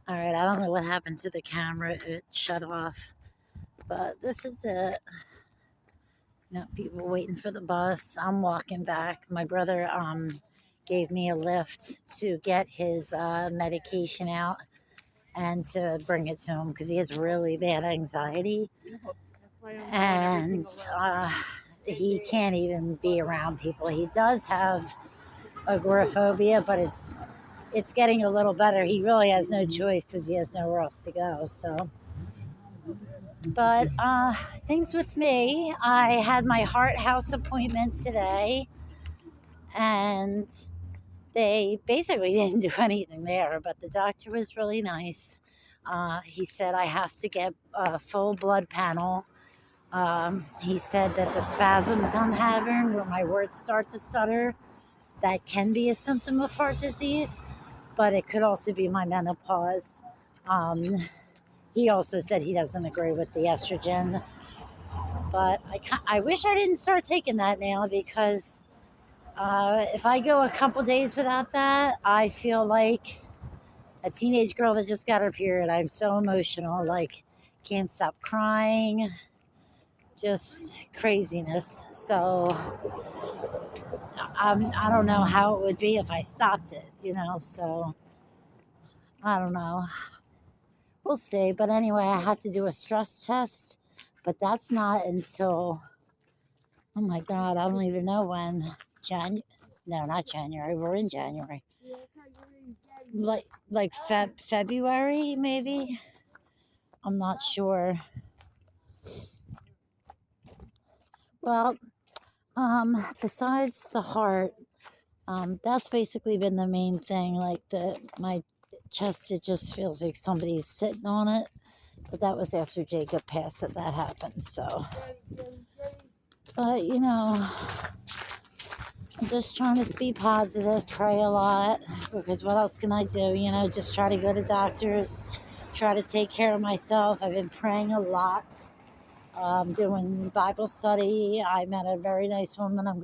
All right, I don't know what happened to the camera. It shut off. But this is it. People waiting for the bus. I'm walking back. My brother gave me a lift to get his medication out and to bring it to him because he has really bad anxiety. And he can't even be around people. He does have agoraphobia, but it's getting a little better. He really has no choice because he has nowhere else to go. So, but things with me, I had my heart house appointment today, and they basically didn't do anything there. But the doctor was really nice. He said I have to get a full blood panel. He said that the spasms I'm having, where my words start to stutter, that can be a symptom of heart disease, but it could also be my menopause. Um, he also said he doesn't agree with the estrogen, but I wish I didn't start taking that now because if I go a couple days without that, I feel like a teenage girl that just got her period. I'm so emotional, like can't stop crying, just craziness. So I don't know how it would be if I stopped it. So I don't know. We'll see. But anyway, I have to do a stress test, but that's not until, oh my God, I don't even know when. No, not January. We're in January. Like February, maybe? I'm not sure. Well, besides the heart, that's basically been the main thing. Like my chest, it just feels like somebody's sitting on it. But that was after Jacob passed that happened. So, but I'm just trying to be positive, pray a lot, because what else can I do? Just try to go to doctors, try to take care of myself. I've been praying a lot, doing Bible study. I met a very nice woman. I'm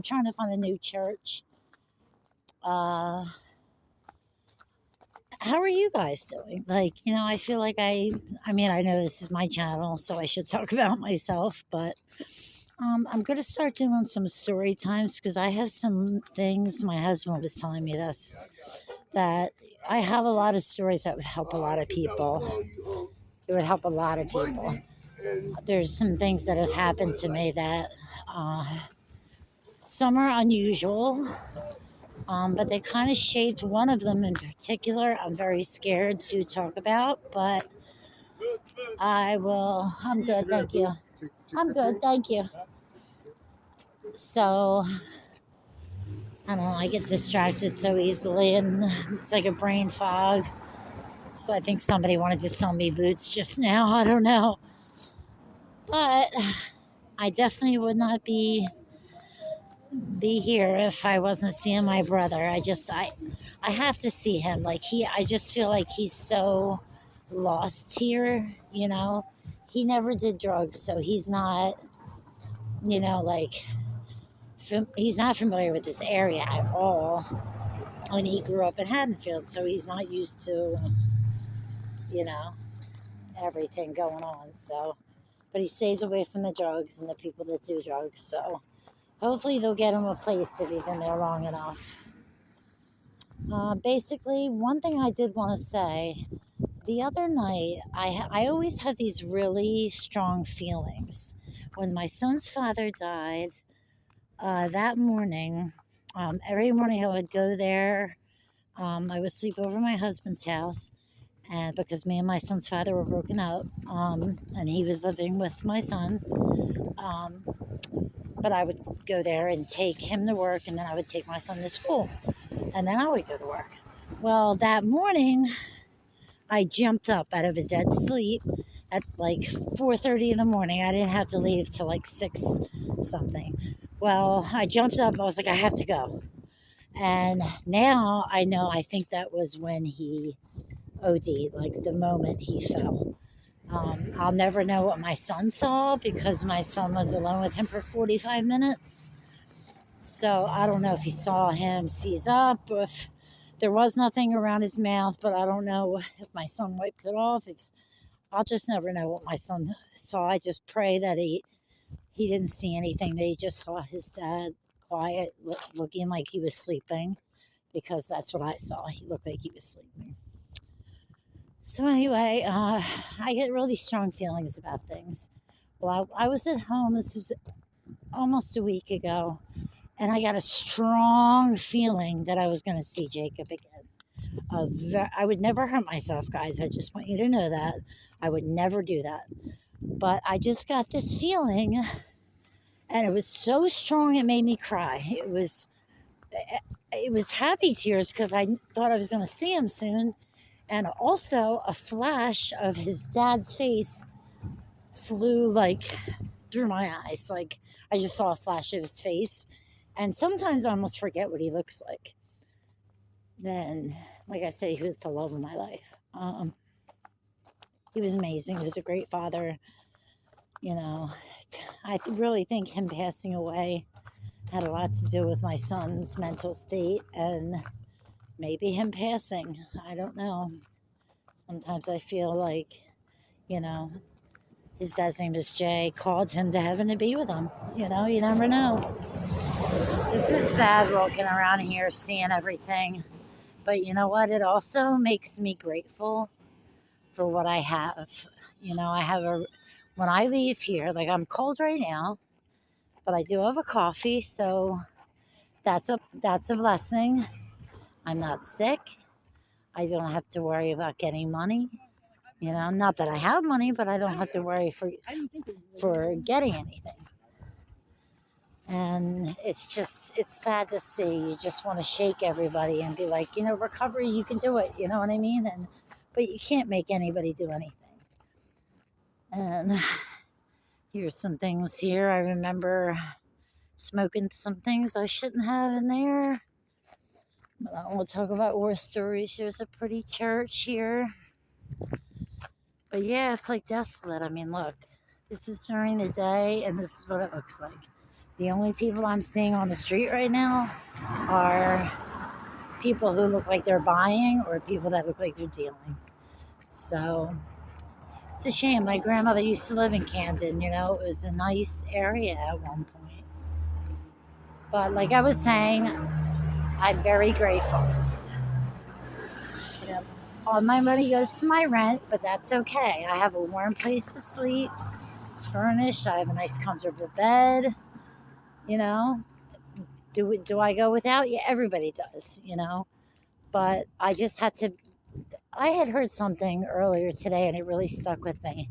trying to find a new church. How are you guys doing? Like, I feel like I mean, I know this is my channel, so I should talk about myself, but I'm going to start doing some story times because I have some things. My husband was telling me this, that I have a lot of stories that would help a lot of people. It would help a lot of people. There's some things that have happened to me that some are unusual, but they kind of shaped one of them in particular. I'm very scared to talk about, but I will. I'm good, thank you. I'm good, thank you. So, I don't know, I get distracted so easily, and it's like a brain fog. So I think somebody wanted to sell me boots just now. I don't know. But I definitely would not be here if I wasn't seeing my brother. I have to see him. I just feel like he's so lost here. He never did drugs, so he's not, like he's not familiar with this area at all. And he grew up in Haddonfield, so he's not used to, you know, everything going on. So, but he stays away from the drugs and the people that do drugs. So, hopefully, they'll get him a place if he's in there long enough. Basically, one thing I did want to say the other night, I always have these really strong feelings. When my son's father died, that morning, every morning I would go there. I would sleep over my husband's house, and because me and my son's father were broken up, and he was living with my son. Um, but I would go there and take him to work, and then I would take my son to school, and then I would go to work. Well, that morning, I jumped up out of a dead sleep at like 4:30 in the morning. I didn't have to leave till like 6 something. Well, I jumped up. I was like, I have to go. And now I know, I think that was when he OD'd, like the moment he fell. I'll never know what my son saw because my son was alone with him for 45 minutes. So I don't know if he saw him seize up or if There was nothing around his mouth, but I don't know if my son wiped it off. I'll just never know what my son saw. I just pray that he didn't see anything, that he just saw his dad quiet, looking like he was sleeping, because that's what I saw. He looked like he was sleeping. So anyway, I get really strong feelings about things. Well, I was at home, this was almost a week ago, and I got a strong feeling that I was going to see Jacob again. I would never hurt myself, guys. I just want you to know that. I would never do that. But I just got this feeling, and it was so strong it made me cry. It was happy tears because I thought I was going to see him soon. And also a flash of his dad's face flew like through my eyes. Like I just saw a flash of his face. And sometimes I almost forget what he looks like. Then, like I said, he was the love of my life. He was amazing. He was a great father. You know, I really think him passing away had a lot to do with my son's mental state and maybe him passing. I don't know. Sometimes I feel like, you know, his dad's name is Jay, called him to heaven to be with him. You know, you never know. This is sad walking around here seeing everything. But you know what? It also makes me grateful for what I have. You know, when I leave here, like I'm cold right now, but I do have a coffee, so that's a blessing. I'm not sick. I don't have to worry about getting money. You know, not that I have money, but I don't have to worry for getting anything. And it's sad to see. You just want to shake everybody and be like, you know, recovery, you can do it. You know what I mean? But you can't make anybody do anything. And here's some things here. I remember smoking some things I shouldn't have in there. But I don't want to talk about war stories. There's a pretty church here. But yeah, it's like desolate. I mean, look, this is during the day, and this is what it looks like. The only people I'm seeing on the street right now are people who look like they're buying or people that look like they're dealing. So it's a shame. My grandmother used to live in Camden. You know, it was a nice area at one point. But like I was saying, I'm very grateful. You know, all my money goes to my rent, but that's okay. I have a warm place to sleep. It's furnished. I have a nice, comfortable bed. You know, do I go without? Yeah, everybody does. You know, but I just had to. I had heard something earlier today, and it really stuck with me.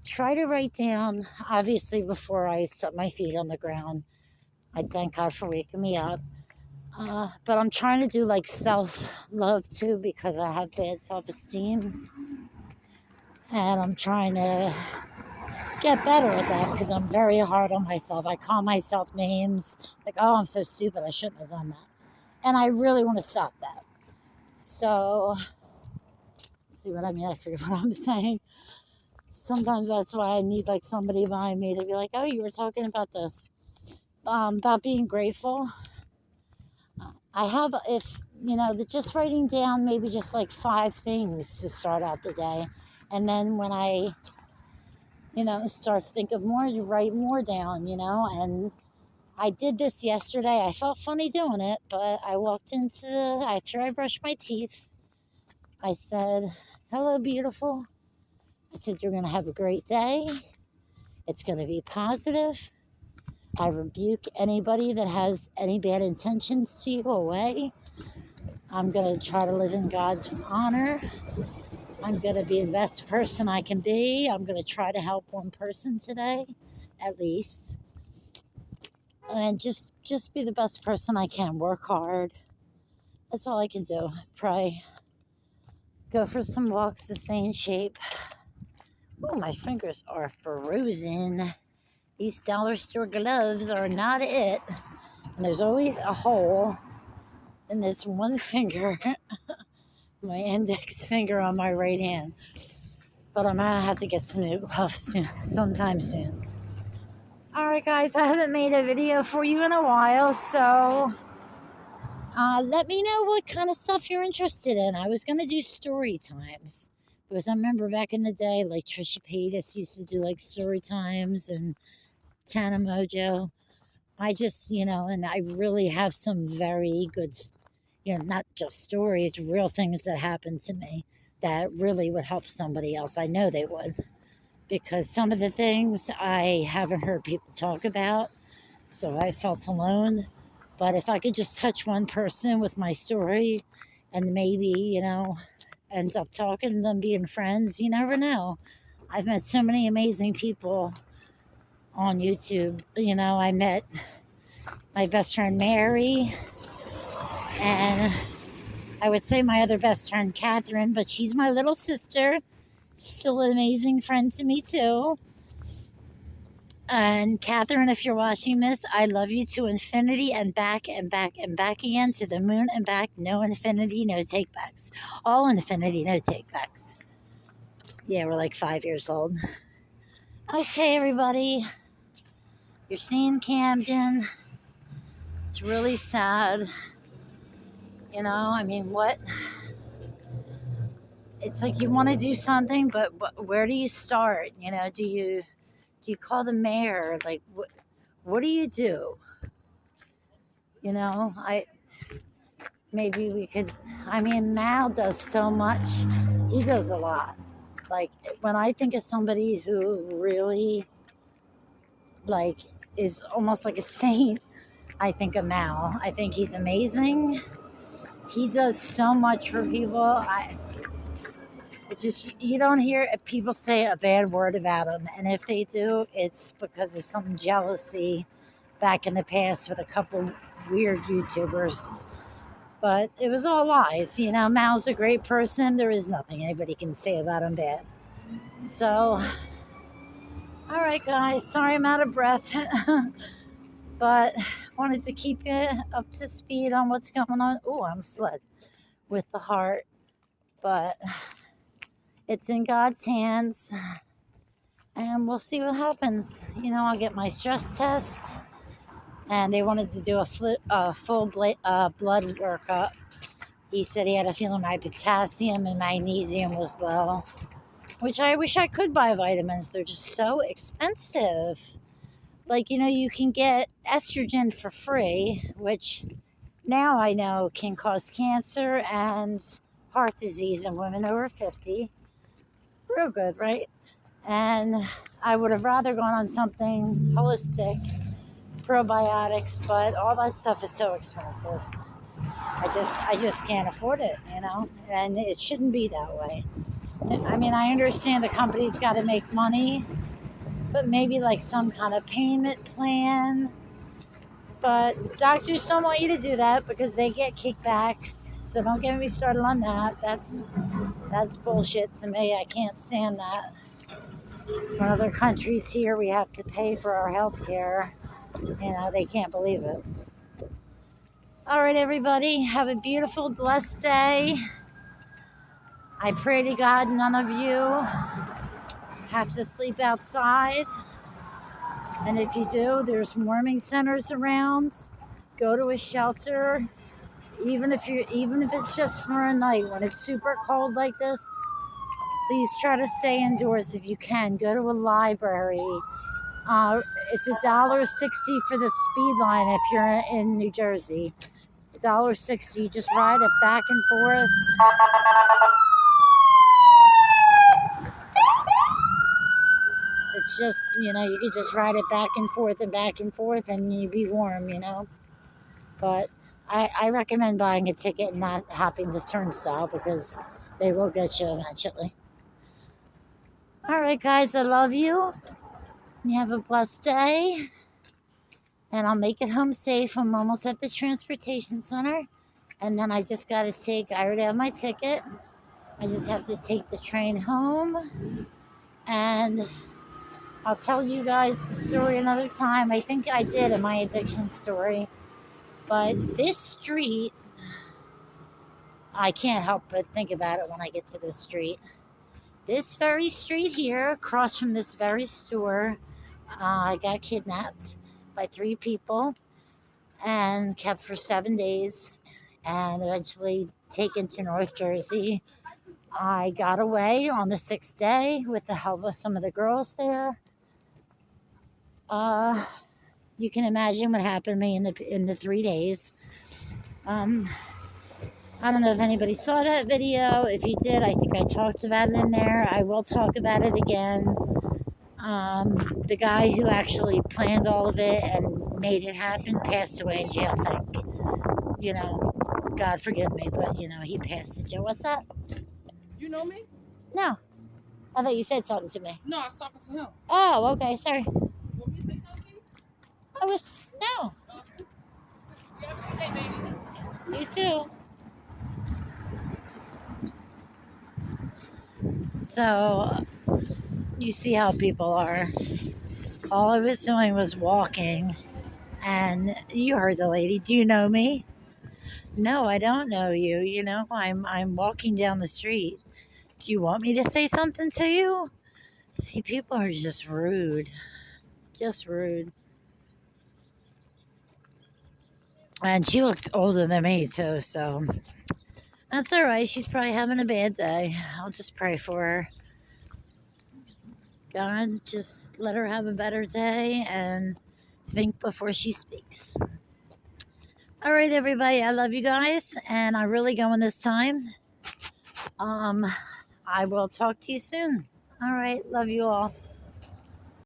Try to write down, obviously, before I set my feet on the ground. I thank God for waking me up. But I'm trying to do like self-love too because I have bad self-esteem. And I'm trying to get better at that because I'm very hard on myself. I call myself names like, oh, I'm so stupid. I shouldn't have done that. And I really want to stop that. So, see what I mean? I forget what I'm saying. Sometimes that's why I need like somebody behind me to be like, oh, you were talking about this. About being grateful. I have, if, you know, just writing down maybe just like 5 things to start out the day. And then when I, you know, start to think of more, you write more down, you know. And I did this yesterday. I felt funny doing it, but I walked after I brushed my teeth, I said, hello, beautiful. I said, you're going to have a great day. It's going to be positive. I rebuke anybody that has any bad intentions to you away. I'm going to try to live in God's honor. I'm going to be the best person I can be. I'm going to try to help one person today, at least. And just be the best person I can. Work hard. That's all I can do. Pray. Go for some walks to stay in shape. Oh, my fingers are frozen. These dollar store gloves are not it. And there's always a hole in this one finger. My index finger on my right hand. But I'm going to have to get some new gloves sometime soon. Alright guys, I haven't made a video for you in a while, so Let me know what kind of stuff you're interested in. I was going to do story times because I remember back in the day, like Trisha Paytas used to do like story times and Tana Mojo. I just, and I really have some very good, not just stories, real things that happened to me that really would help somebody else. I know they would, because some of the things I haven't heard people talk about, so I felt alone. But if I could just touch one person with my story and maybe, end up talking to them, being friends, you never know. I've met so many amazing people on YouTube. I met my best friend Mary, and I would say my other best friend Catherine, but she's my little sister. Still an amazing friend to me too. And Catherine, if you're watching this, I love you to infinity and back and back and back again, to the moon and back. No infinity, no takebacks. All infinity, no takebacks. Yeah, we're like 5 years old. Okay, everybody. You're seeing Camden. It's really sad. What? It's like you want to do something, but where do you start? Do you call the mayor? Like, what do you do? I maybe we could. Mal does so much. He does a lot. Like, when I think of somebody who really, like, is almost like a saint, I think of Mal. I think he's amazing. He does so much for people. You don't hear people say a bad word about him, and if they do, it's because of some jealousy back in the past with a couple weird YouTubers. But it was all lies. Mal's a great person. There is nothing anybody can say about him bad. So, all right, guys. Sorry I'm out of breath. But wanted to keep you up to speed on what's going on. Oh, I'm sled with the heart. But it's in God's hands. And we'll see what happens. I'll get my stress test. And they wanted to do a full blood workup. He said he had a feeling my potassium and magnesium was low, which I wish I could buy vitamins. They're just so expensive. Like, you can get estrogen for free, which now I know can cause cancer and heart disease in women over 50. Real good, right? And I would have rather gone on something holistic, probiotics, but all that stuff is so expensive. I just can't afford it, and it shouldn't be that way. I understand the company's got to make money, but maybe like some kind of payment plan. But doctors don't want you to do that because they get kickbacks. So don't get me started on that. That's bullshit to me. I can't stand that. In other countries here, we have to pay for our health care. They can't believe it. All right, everybody, have a beautiful, blessed day. I pray to God none of you have to sleep outside. And if you do, there's warming centers around. Go to a shelter, even if it's just for a night when it's super cold like this. Please try to stay indoors if you can. Go to a library. It's $1.60 for the speed line if you're in New Jersey. $1.60. Just ride it back and forth. It's just, you could just ride it back and forth and you'd be warm, But I recommend buying a ticket and not hopping the turnstile because they will get you eventually. All right, guys, I love you. You have a blessed day. And I'll make it home safe. I'm almost at the transportation center. And then I already have my ticket. I just have to take the train home. And I'll tell you guys the story another time. I think I did in my addiction story. But this street, I can't help but think about it when I get to this street. This very street here, across from this very store, I got kidnapped by 3 people and kept for 7 days. and eventually taken to North Jersey. I got away on the sixth day with the help of some of the girls there. Uh, you can imagine what happened to me in the 3 days. Um, I don't know if anybody saw that video. If you did, I think I talked about it in there. I will talk about it again. The guy who actually planned all of it and made it happen passed away in jail. God forgive me, but he passed in jail. What's that? You know me? No, I thought you said something to me. No, I was talking to him. Oh, okay, sorry. Want me to say something to you? I was no. You have a good day, baby. You too. So you see how people are. All I was doing was walking, and you heard the lady. Do you know me? No, I don't know you. I'm walking down the street. Do you want me to say something to you? See, people are just rude. Just rude. And she looked older than me, too, so that's all right. She's probably having a bad day. I'll just pray for her. God, just let her have a better day and think before she speaks. All right, everybody. I love you guys, and I'm really going this time. I will talk to you soon. All right. Love you all.